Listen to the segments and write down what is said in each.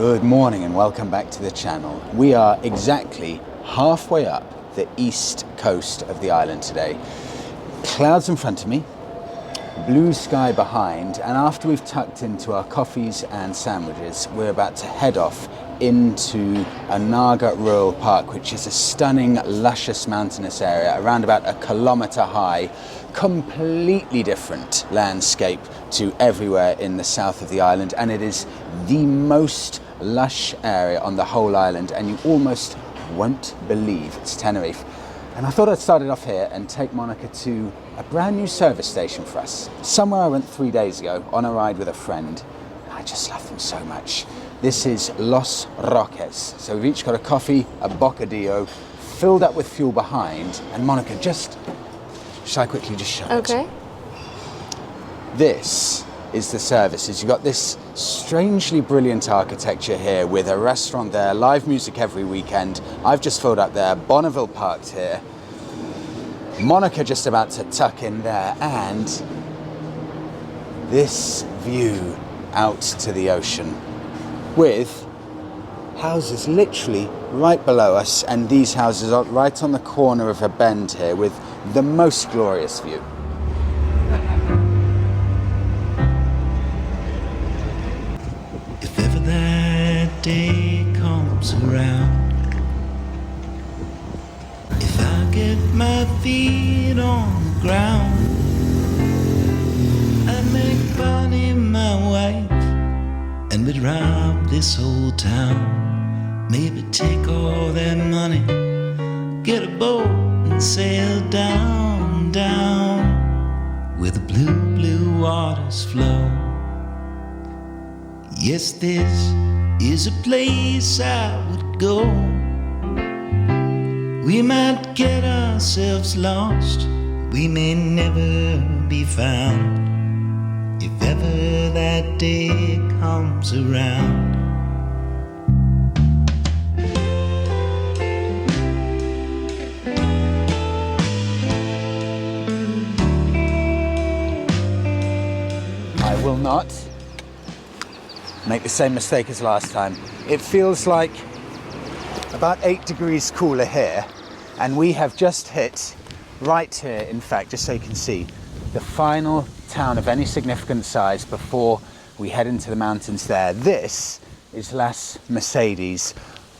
Good morning and welcome back to the channel. We are exactly halfway up the east coast of the island today. Clouds in front of me, blue sky behind, and after we've tucked into our coffees and sandwiches, we're about to head off into Anaga Rural Park, which is a stunning, luscious mountainous area, around about 1 kilometre high, completely different landscape to everywhere in the south of the island, and it is the most lush area on the whole island, and you almost won't believe it's Tenerife. And I thought I'd start it off here and take Monica to a brand new service station for us. Somewhere I went 3 days ago on a ride with a friend. I just love them so much. This is Los Roques. So we've each got a coffee, a bocadillo, filled up with fuel behind. And Monica, shall I quickly just show it? Okay. This is the services. You've got this strangely brilliant architecture here with a restaurant there, live music every weekend. I've just filled up there, Bonneville parked here. Monica just about to tuck in there, and this view out to the ocean with houses literally right below us, and these houses are right on the corner of a bend here with the most glorious view. If ever that day comes around, if I get my feet on the ground, I make Bonnie my wife, and we'd rob this whole town. Maybe take all that money, get a boat and sail down, down where the blue, blue waters flow. Yes, this is a place I would go. We might get ourselves lost, we may never be found, if ever that day comes around. I will not make the same mistake as last time. It feels like about 8 degrees cooler here, and we have just hit right here, in fact, just so you can see, the final town of any significant size before we head into the mountains there. This is Las Mercedes.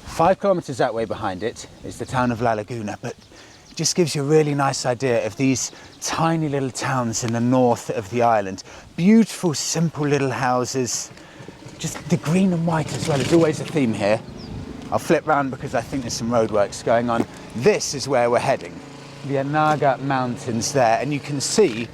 5 kilometers that way behind it is the town of La Laguna, but it just gives you a really nice idea of these tiny little towns in the north of the island. Beautiful, simple little houses. Just the green and white as well is always a theme here. I'll flip round because I think there's some roadworks going on. This is where we're heading, the Anaga Mountains there, and you can see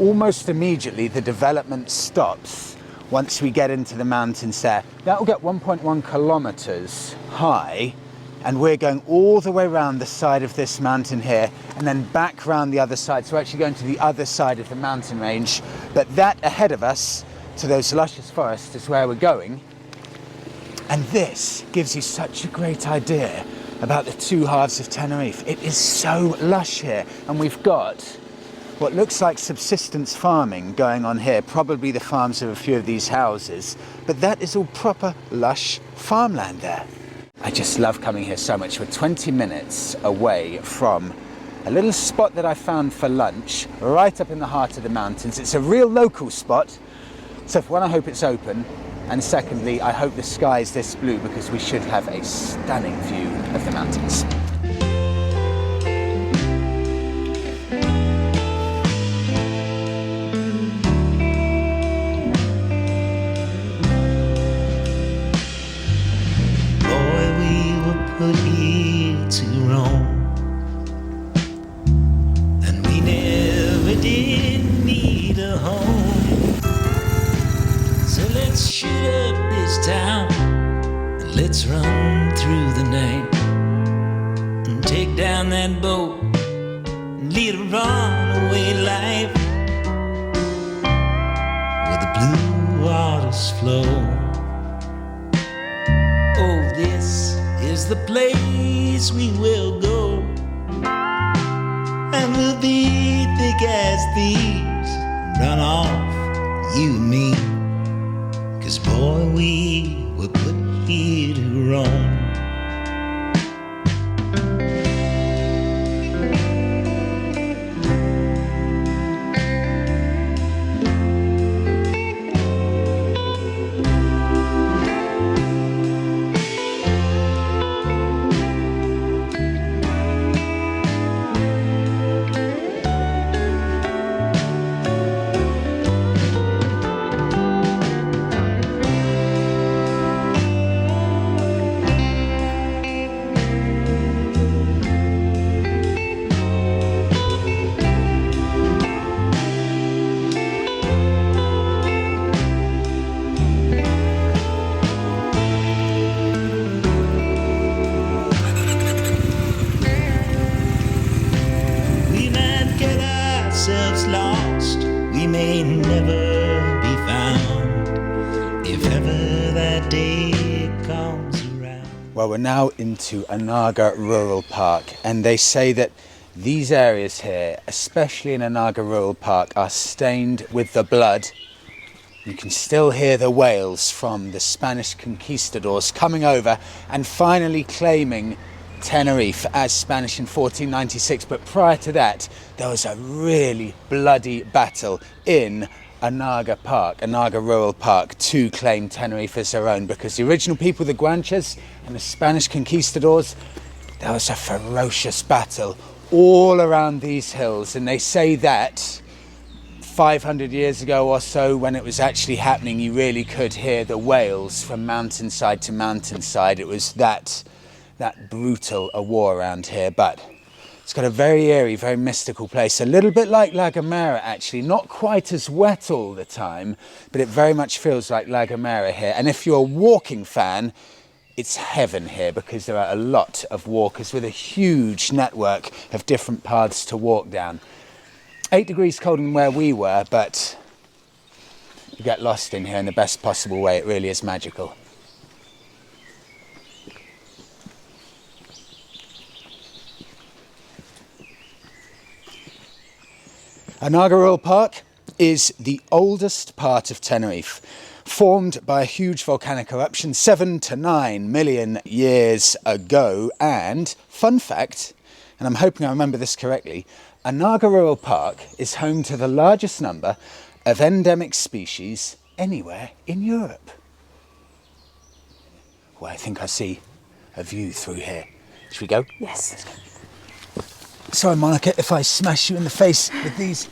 almost immediately the development stops once we get into the mountains there. That will get 1.1 kilometers high, and we're going all the way around the side of this mountain here and then back around the other side. So we're actually going to the other side of the mountain range, but that ahead of us to those luscious forests is where we're going. And this gives you such a great idea about the two halves of Tenerife. It is so lush here, and we've got what looks like subsistence farming going on here, probably the farms of a few of these houses, but that is all proper lush farmland there. I just love coming here so much. We're 20 minutes away from a little spot that I found for lunch right up in the heart of the mountains. It's a real local spot, so for one, I hope it's open, and secondly, I hope the sky is this blue because we should have a stunning view of the mountains. Boy, we were put here to roam, and we never did need a home. So let's shoot up this town, and let's run through the night, and take down that boat, and lead a runaway life, where the blue waters flow. Oh, this is the place we will go, and we'll be thick as thieves, run off, you and me. 'Cause boy, we were were put here to roam. Lost, we may never be found if ever that day comes around. Well, we're now into Anaga Rural Park, and they say that these areas here, especially in Anaga Rural Park, are stained with the blood. You can still hear the wails from the Spanish conquistadors coming over and finally claiming Tenerife as Spanish in 1496, but prior to that there was a really bloody battle in Anaga Rural Park, to claim Tenerife as their own, because the original people, the Guanches and the Spanish conquistadors, there was a ferocious battle all around these hills, and they say that 500 years ago or so, when it was actually happening, you really could hear the wails from mountainside to mountainside. It was that brutal a war around here, but it's got a very eerie, very mystical place, a little bit like La Gomera actually, not quite as wet all the time, but it very much feels like La Gomera here. And if you're a walking fan, it's heaven here, because there are a lot of walkers with a huge network of different paths to walk down. 8 degrees colder than where we were, but you get lost in here in the best possible way. It really is magical. Anaga Rural Park is the oldest part of Tenerife, formed by a huge volcanic eruption 7 to 9 million years ago. And, fun fact, and I'm hoping I remember this correctly, Anaga Rural Park is home to the largest number of endemic species anywhere in Europe. Well, I think I see a view through here. Should we go? Yes. Let's go. Sorry, Monica, if I smash you in the face with these.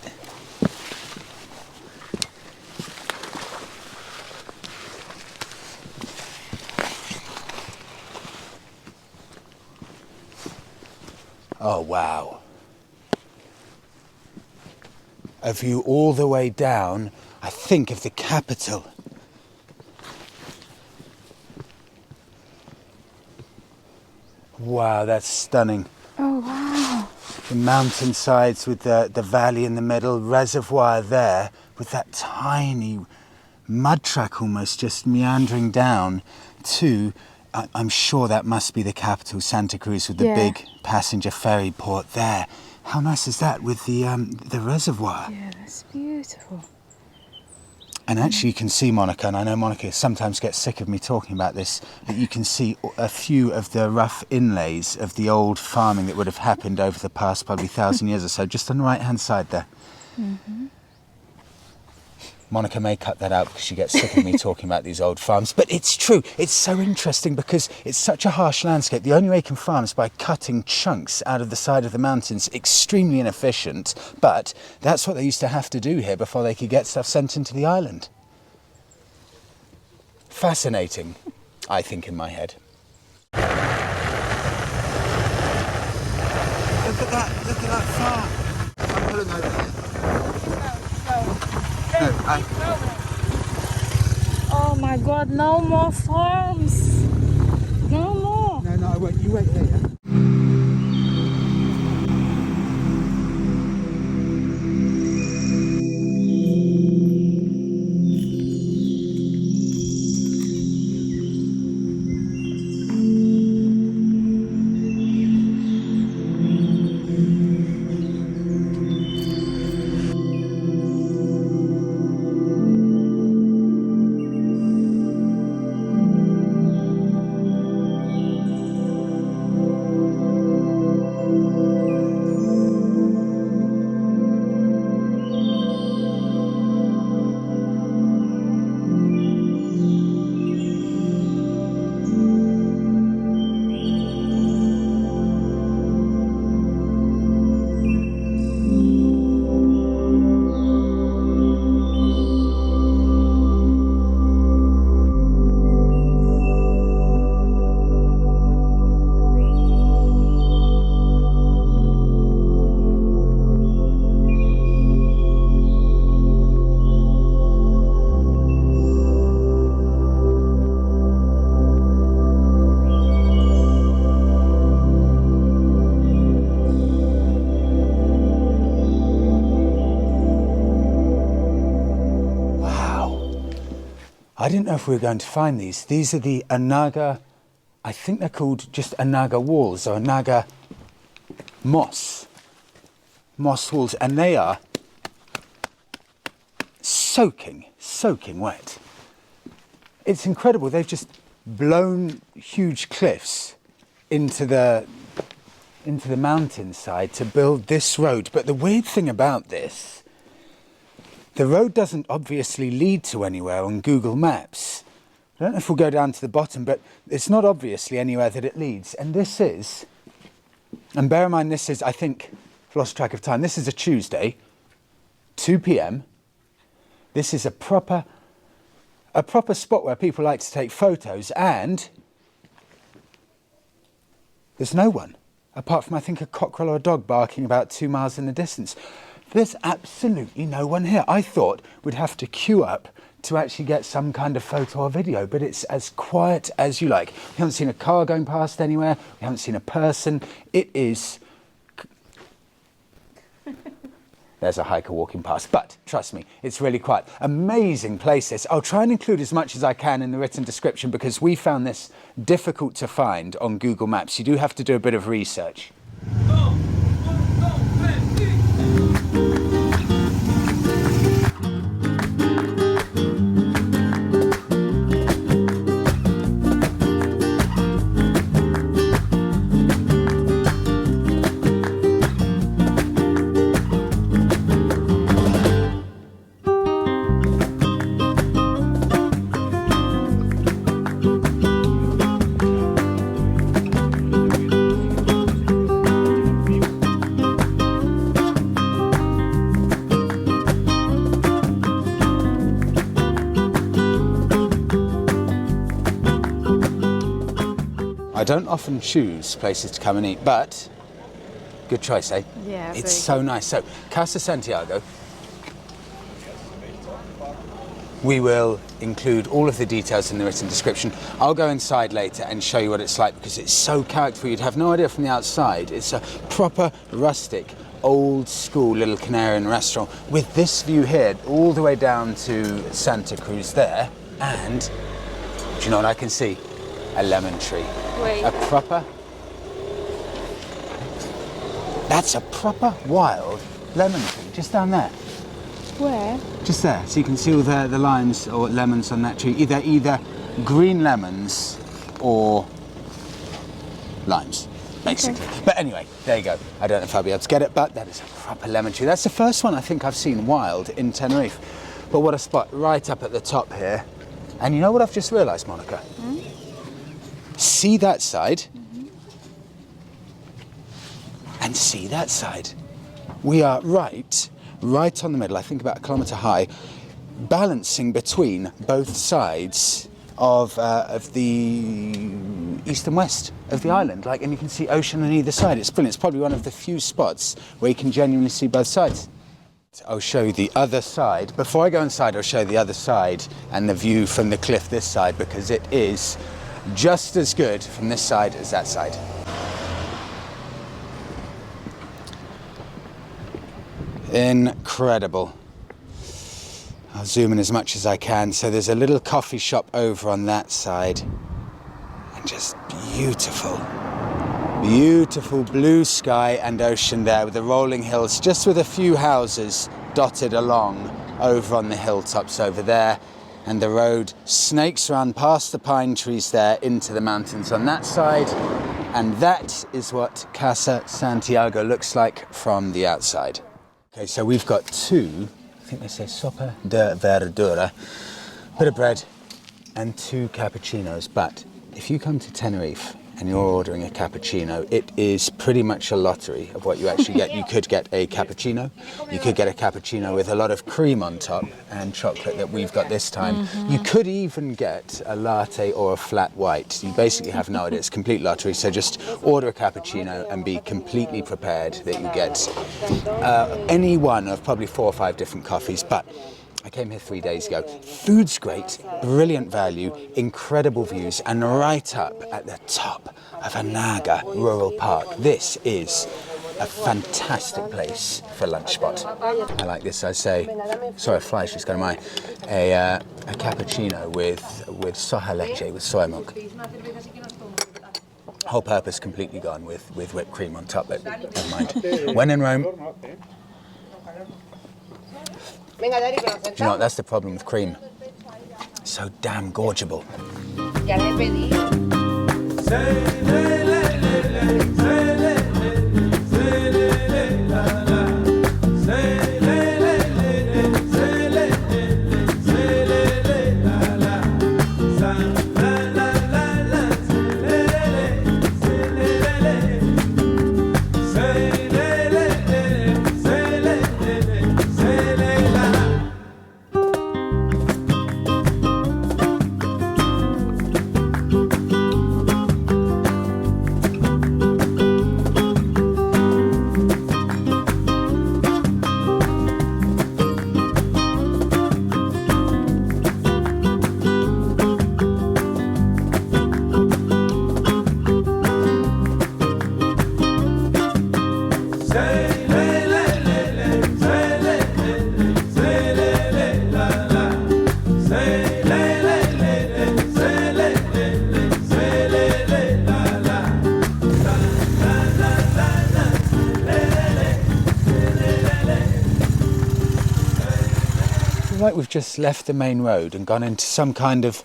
Oh, wow. A view all the way down, I think, of the capital. Wow, that's stunning. Oh, wow. The mountainsides with the valley in the middle, reservoir there, with that tiny mud track almost just meandering down to, I'm sure that must be the capital, Santa Cruz, with the big passenger ferry port there. How nice is that with the reservoir? Yeah, that's beautiful. And actually you can see, Monica, and I know Monica sometimes gets sick of me talking about this, but you can see a few of the rough inlays of the old farming that would have happened over the past probably 1,000 years or so, just on the right-hand side there. Mm-hmm. Monica may cut that out because she gets sick of me talking about these old farms, but it's true. It's so interesting because it's such a harsh landscape. The only way you can farm is by cutting chunks out of the side of the mountains. Extremely inefficient, but that's what they used to have to do here before they could get stuff sent into the island. Fascinating, I think, in my head. Look at that farm. I'm pulling over here. Oh my God, no more farms. No more. No, I won't. You wait there, yeah? didn't know if we were going to find these. These are the Anaga, I think they're called just Anaga walls or Anaga moss walls, and they are soaking wet. It's incredible. They've just blown huge cliffs into the mountainside to build this road. But the weird thing about this, the road doesn't obviously lead to anywhere on Google Maps. I don't know if we'll go down to the bottom, but it's not obviously anywhere that it leads. And this is, and bear in mind this is, I think, I've lost track of time, this is a Tuesday, 2 p.m. This is a proper spot where people like to take photos, and there's no one, apart from I think a cockerel or a dog barking about 2 miles in the distance. There's absolutely no one here. I thought we'd have to queue up to actually get some kind of photo or video, but it's as quiet as you like. We haven't seen a car going past anywhere. We haven't seen a person. It is... There's a hiker walking past, but trust me, it's really quiet. Amazing place this. I'll try and include as much as I can in the written description because we found this difficult to find on Google Maps. You do have to do a bit of research. I don't often choose places to come and eat, but good choice, eh? Yeah. It's so nice. So, Casa Santiago. We will include all of the details in the written description. I'll go inside later and show you what it's like because it's so characterful. You'd have no idea from the outside. It's a proper rustic, old school little Canarian restaurant with this view here all the way down to Santa Cruz there. And do you know what I can see? A lemon tree. Wait. That's a proper wild lemon tree just down there. Where? Just there. So you can see all the limes or lemons on that tree. Either green lemons or limes, basically. Okay. But anyway, there you go. I don't know if I'll be able to get it, but that is a proper lemon tree. That's the first one I think I've seen wild in Tenerife. But what a spot right up at the top here. And you know what I've just realised, Monica? See that side, and see that side. We are right on the middle, I think about 1 kilometre high, balancing between both sides of the east and west of the island. And you can see ocean on either side. It's brilliant. It's probably one of the few spots where you can genuinely see both sides. I'll show you the other side. Before I go inside, I'll show you the other side and the view from the cliff this side, because it is just as good from this side as that side. Incredible. I'll zoom in as much as I can. So there's a little coffee shop over on that side, and just beautiful, beautiful blue sky and ocean there with the rolling hills, just with a few houses dotted along over on the hilltops over there. And the road snakes around past the pine trees there into the mountains on that side. And that is what Casa Santiago looks like from the outside. Okay, so we've got two, I think they say sopa de verdura, bit of bread and 2 cappuccinos. But if you come to Tenerife and you're ordering a cappuccino, it is pretty much a lottery of what you actually get. You could get a cappuccino, you could get a cappuccino with a lot of cream on top and chocolate that we've got this time. You could even get a latte or a flat white. You basically have no idea, it's a complete lottery, so just order a cappuccino and be completely prepared that you get any one of probably 4 or 5 different coffees. But I came here 3 days ago. Food's great, brilliant value, incredible views, and right up at the top of Anaga Rural Park. This is a fantastic place for lunch spot. I like this, I say, sorry, a fly, she's going to mind, a cappuccino with soja leche, with soy milk. Whole purpose completely gone with whipped cream on top, but never mind. When in Rome, do you know what, that's the problem with cream. It's so damn gorgeable. Like we've just left the main road and gone into some kind of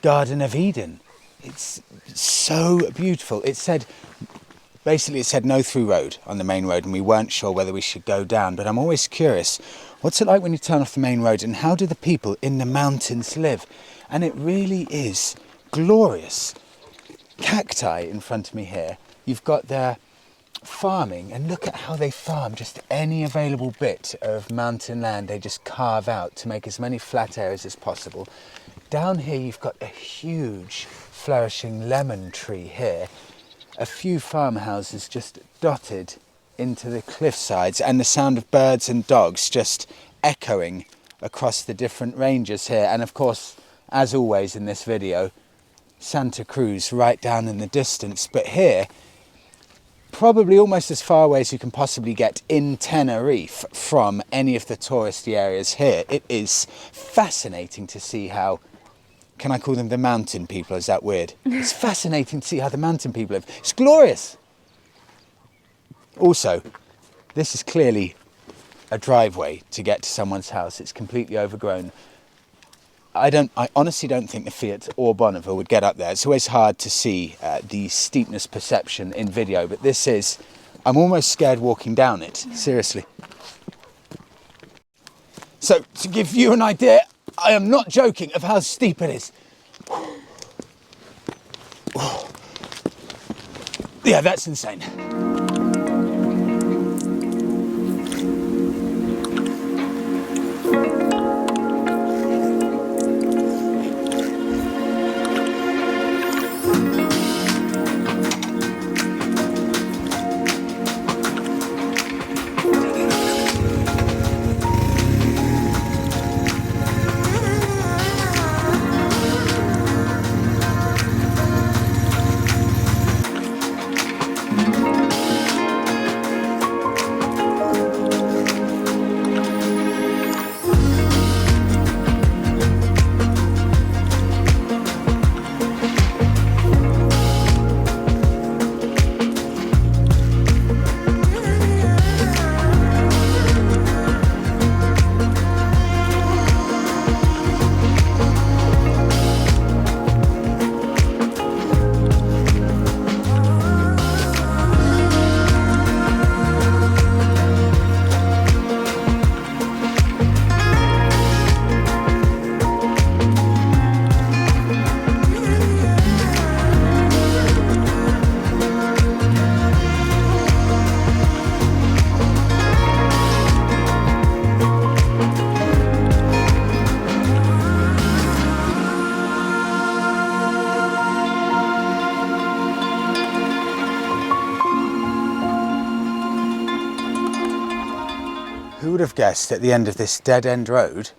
Garden of Eden. It's so beautiful. It said, basically it said no through road on the main road, and we weren't sure whether we should go down, but I'm always curious, what's it like when you turn off the main road, and how do the people in the mountains live? And it really is glorious. Cacti in front of me here. You've got their farming, and look at how they farm just any available bit of mountain land. They just carve out to make as many flat areas as possible. Down here you've got a huge flourishing lemon tree here, a few farmhouses just dotted into the cliff sides, and the sound of birds and dogs just echoing across the different ranges here. And of course, as always in this video, Santa Cruz right down in the distance. But here, probably almost as far away as you can possibly get in Tenerife from any of the touristy areas here. It is fascinating to see how, can I call them the mountain people? Is that weird? It's fascinating to see how the mountain people live. It's glorious. Also, this is clearly a driveway to get to someone's house. It's completely overgrown. I honestly don't think the Fiat or Bonneville would get up there. It's always hard to see the steepness perception in video, but this is, I'm almost scared walking down it, seriously. So to give you an idea, I am not joking of how steep it is. Yeah, that's insane. Who would have guessed at the end of this dead-end road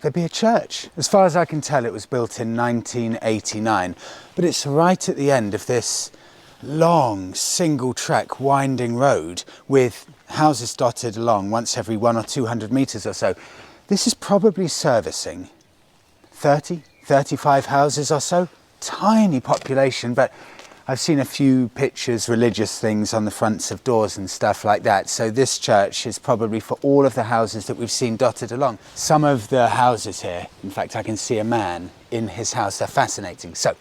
there'd be a church? As far as I can tell, it was built in 1989, but it's right at the end of this long single track winding road with houses dotted along once every 100 or 200 meters or so. This is probably servicing 30, 35 houses or so. Tiny population, but I've seen a few pictures, religious things on the fronts of doors and stuff like that. So this church is probably for all of the houses that we've seen dotted along. Some of the houses here, in fact, I can see a man in his house. They're fascinating. So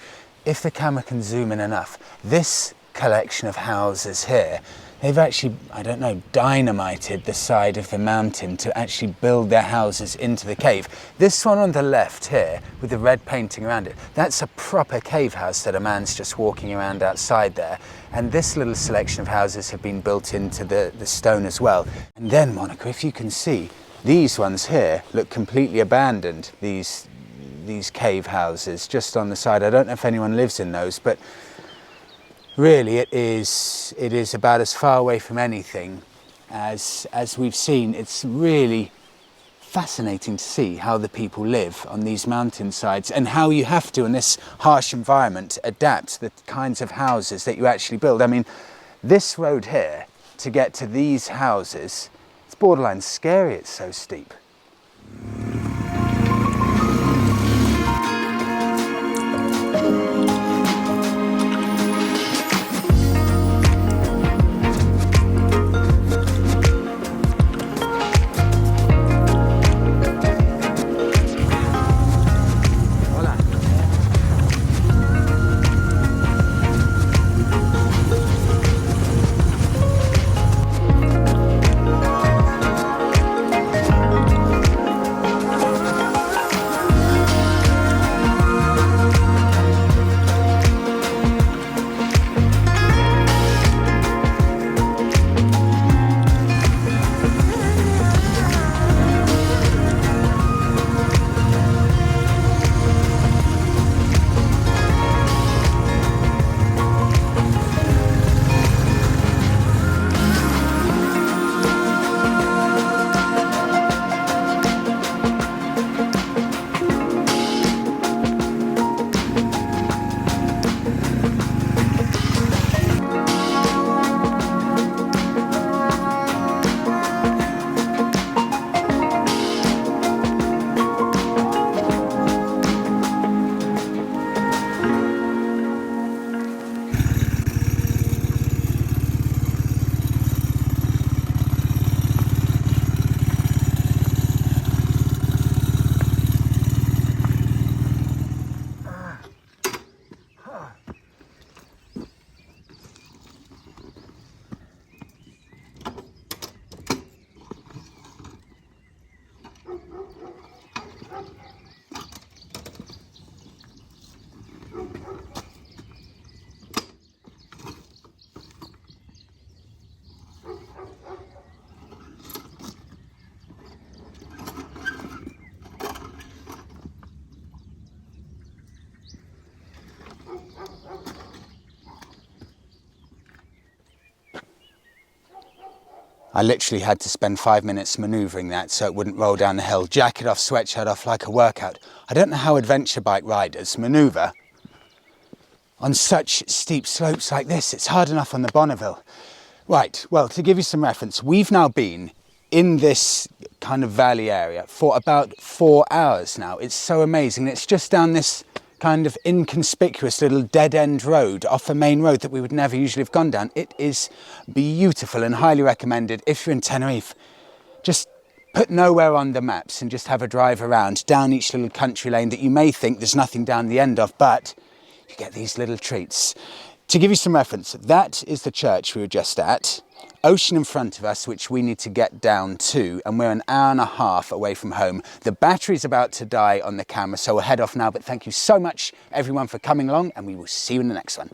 if the camera can zoom in enough, this collection of houses here, they've actually, I don't know, dynamited the side of the mountain to actually build their houses into the cave. This one on the left here, with the red painting around it, that's a proper cave house that a man's just walking around outside there. And this little selection of houses have been built into the stone as well. And then, Monica, if you can see, these ones here look completely abandoned, these cave houses just on the side. I don't know if anyone lives in those, but really, it is about as far away from anything as we've seen. It's really fascinating to see how the people live on these mountainsides and how you have to, in this harsh environment, adapt the kinds of houses that you actually build. I mean, this road here, to get to these houses, it's borderline scary, it's so steep. I literally had to spend 5 minutes manoeuvring that so it wouldn't roll down the hill. Jacket off, sweatshirt off like a workout. I don't know how adventure bike riders manoeuvre on such steep slopes like this. It's hard enough on the Bonneville. Right, well, to give you some reference, we've now been in this kind of valley area for about 4 hours now. It's so amazing. It's just down this kind of inconspicuous little dead-end road off a main road that we would never usually have gone down. It is beautiful and highly recommended if you're in Tenerife. Just put nowhere on the maps and just have a drive around down each little country lane that you may think there's nothing down the end of, but you get these little treats. To give you some reference, that is the church we were just at. Ocean in front of us, which we need to get down to, and we're an hour and a half away from home. The battery's about to die on the camera, so we'll head off now, but thank you so much, everyone, for coming along, and we will see you in the next one.